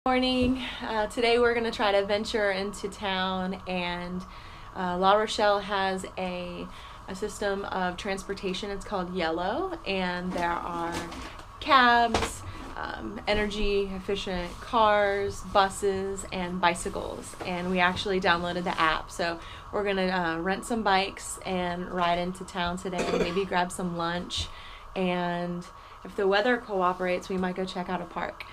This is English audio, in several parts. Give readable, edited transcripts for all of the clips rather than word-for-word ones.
Morning. Today we're going to try to venture into town, and La Rochelle has a system of transportation. It's called Yellow, and there are cabs, energy efficient cars, buses, and bicycles, and we actually downloaded the app, so we're going to rent some bikes and ride into town today, maybe grab some lunch, and if the weather cooperates we might go check out a park.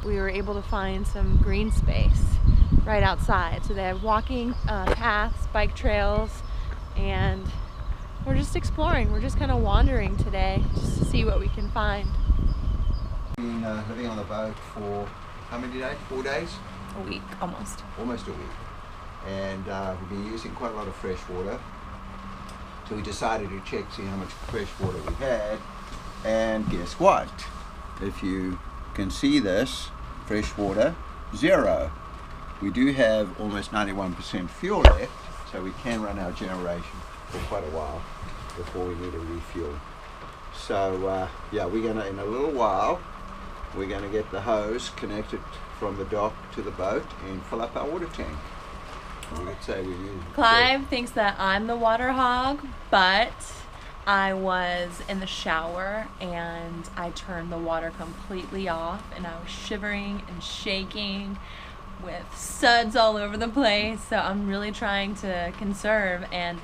We were able to find some green space right outside. So they have walking paths, bike trails, and we're just exploring. We're just kind of wandering today just to see what we can find. Been living on the boat for how many days? 4 days? A week, almost. Almost a week. And we've been using quite a lot of fresh water. So we decided to check, see how much fresh water we had. And guess what? If you can see this, fresh water, 0. We do have almost 91% fuel left, so we can run our generation for quite a while before we need a refuel. So yeah, we're gonna, in a little while, we're gonna get the hose connected from the dock to the boat and fill up our water tank. We could say we use Clive thinks that I'm the water hog, but I was in the shower and I turned the water completely off, and I was shivering and shaking with suds all over the place. So I'm really trying to conserve, and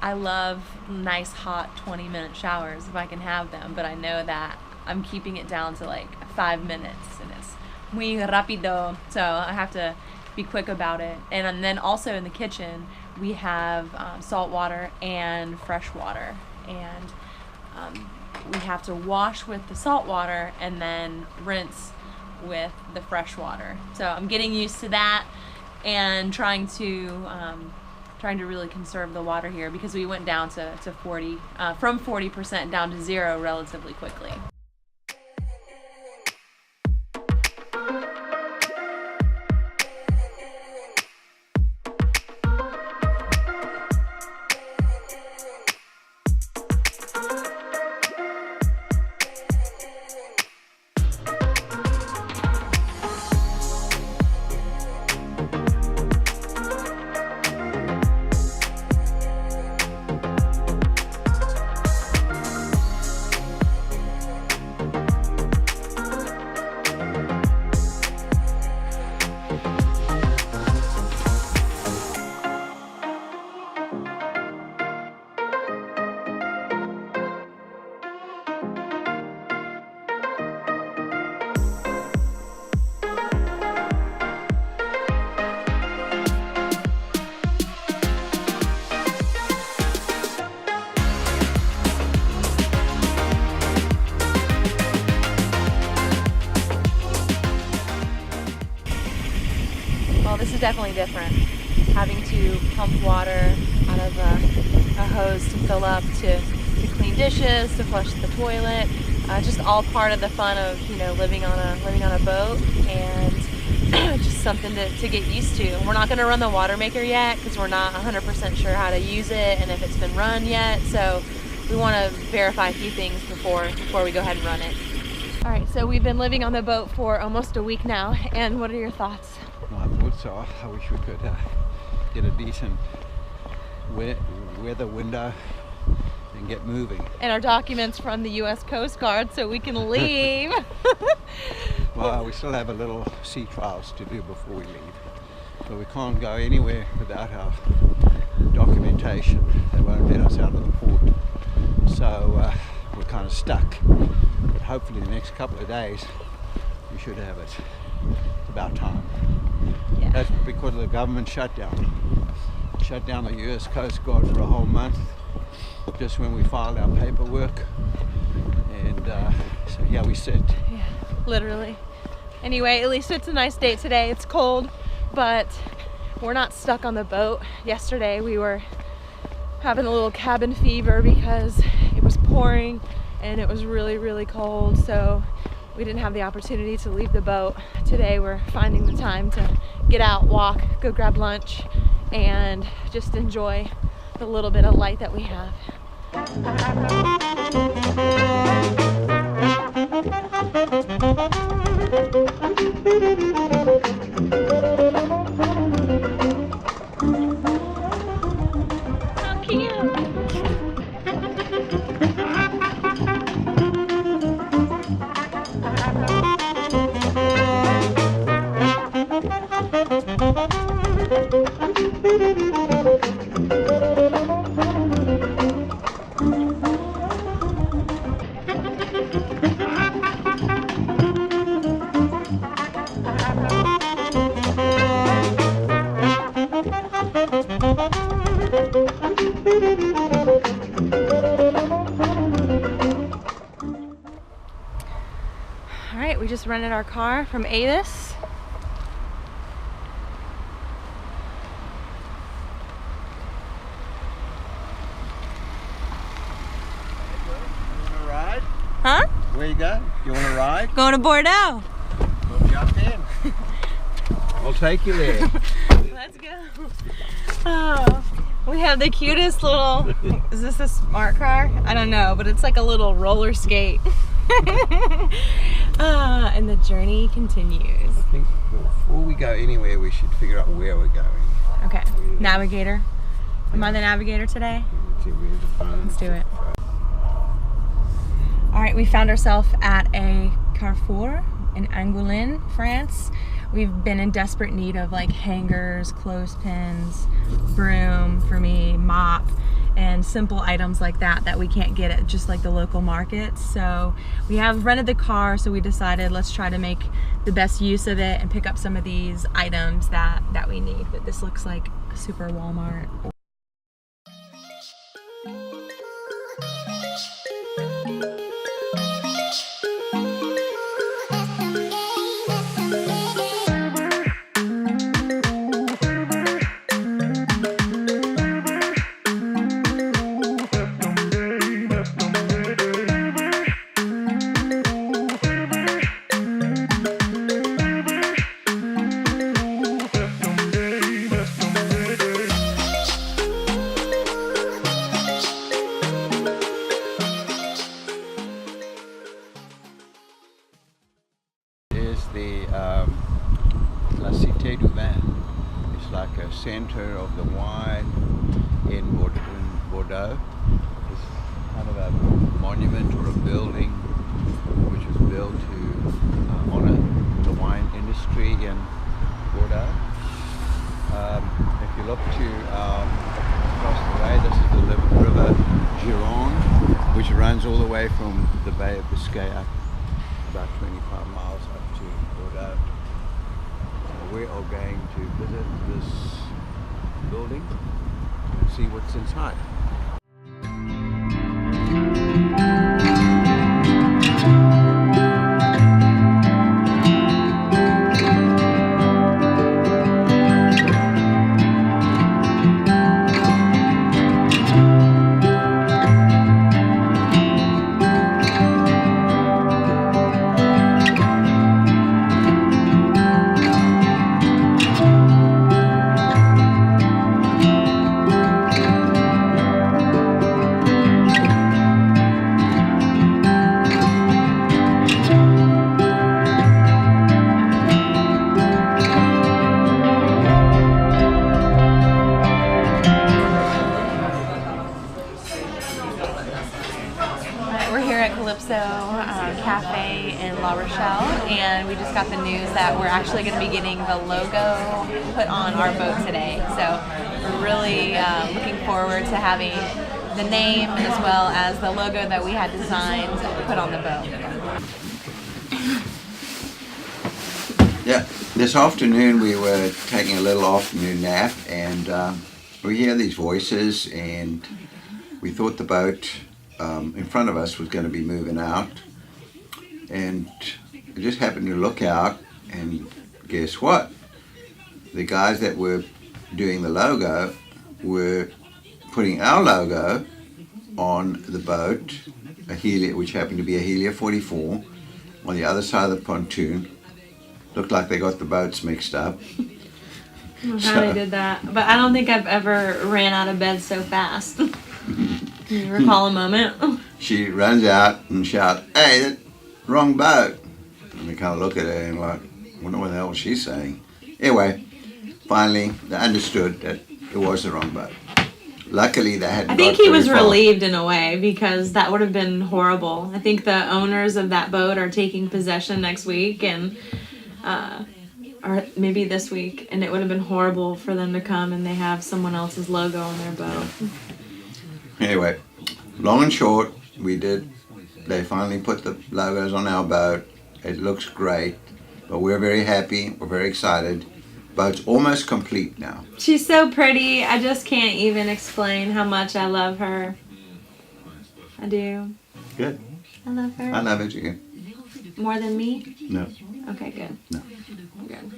I love nice hot 20-minute showers if I can have them, but I know that I'm keeping it down to like 5 minutes, and it's muy rápido, so I have to be quick about it. And then also in the kitchen we have salt water and fresh water, and we have to wash with the salt water and then rinse with the fresh water. So I'm getting used to that and trying to really conserve the water here, because we went down to 40 from 40% down to 0 relatively quickly. Well, this is definitely different, having to pump water out of a hose to fill up, to clean dishes, to flush the toilet, just all part of the fun of, you know, living on a boat, and just something to get used to. We're not going to run the water maker yet because we're not 100% sure how to use it and if it's been run yet, so we want to verify a few things before we go ahead and run it. All right, so we've been living on the boat for almost a week now, and what are your thoughts? My thoughts are, I wish we could get a decent weather window and get moving. And our documents from the U.S. Coast Guard so we can leave. Well, we still have a little sea trials to do before we leave. But we can't go anywhere without our documentation. They won't let us out of the port. So we're kind of stuck. But hopefully the next couple of days we should have it. It's about time. Yeah. That's because of the government shutdown. Shut down the US Coast Guard for a whole month, just when we filed our paperwork. And so here we sit. Yeah, literally. Anyway, at least it's a nice day today. It's cold, but we're not stuck on the boat. Yesterday we were having a little cabin fever because it was pouring and it was really, really cold. So we didn't have the opportunity to leave the boat. Today we're finding the time to get out, walk, go grab lunch, and just enjoy the little bit of light that we have. How cute! All right, we just rented our car from Avis. Huh? Where you go? You want to ride? Going to Bordeaux. We'll jump in. I'll take you there. Let's go. Oh, we have the cutest little, is this a smart car? I don't know, but it's like a little roller skate. And the journey continues. I think before we go anywhere, we should figure out where we're going. Okay, navigator. Am I the navigator today? Let's do it. All right, we found ourselves at a Carrefour in Angoulême, France. We've been in desperate need of like hangers, clothespins, broom for me, mop, and simple items like that we can't get at just like the local markets. So we have rented the car, so we decided let's try to make the best use of it and pick up some of these items that we need. But this looks like a super Walmart. Cite de Vin. It's like a center of the wine in Bordeaux. It's kind of a monument or a building which was built to honor the wine industry in Bordeaux. If you look to across the way, this is the river Gironde, which runs all the way from the Bay of Biscay up about 25 miles up to Bordeaux. We are going to visit this building and see what's inside. Cafe in La Rochelle, and we just got the news that we're actually going to be getting the logo put on our boat today. So we're really looking forward to having the name as well as the logo that we had designed put on the boat. Yeah, this afternoon we were taking a little afternoon nap, and we hear these voices, and we thought the boat in front of us was going to be moving out, and I just happened to look out, and guess what? The guys that were doing the logo were putting our logo on the boat, which happened to be a Helia 44, on the other side of the pontoon. Looked like they got the boats mixed up. I don't know how they did that, but I don't think I've ever ran out of bed so fast. Can you recall a moment? She runs out and shouts, "Hey, that wrong boat!" And we kind of look at her and like, wonder what the hell she's saying. Anyway, finally they understood that it was the wrong boat. Luckily, they hadn't. I think he was relieved in a way because that would have been horrible. I think the owners of that boat are taking possession next week and. Or maybe this week, and it would have been horrible for them to come and they have someone else's logo on their boat. Anyway, long and short, they finally put the logos on our boat. It looks great, but we're very happy, we're very excited. Boat's almost complete now. She's so pretty, I just can't even explain how much I love her. I do. Good. I love her. I love it, you. More than me? No. Okay, good. No. Good.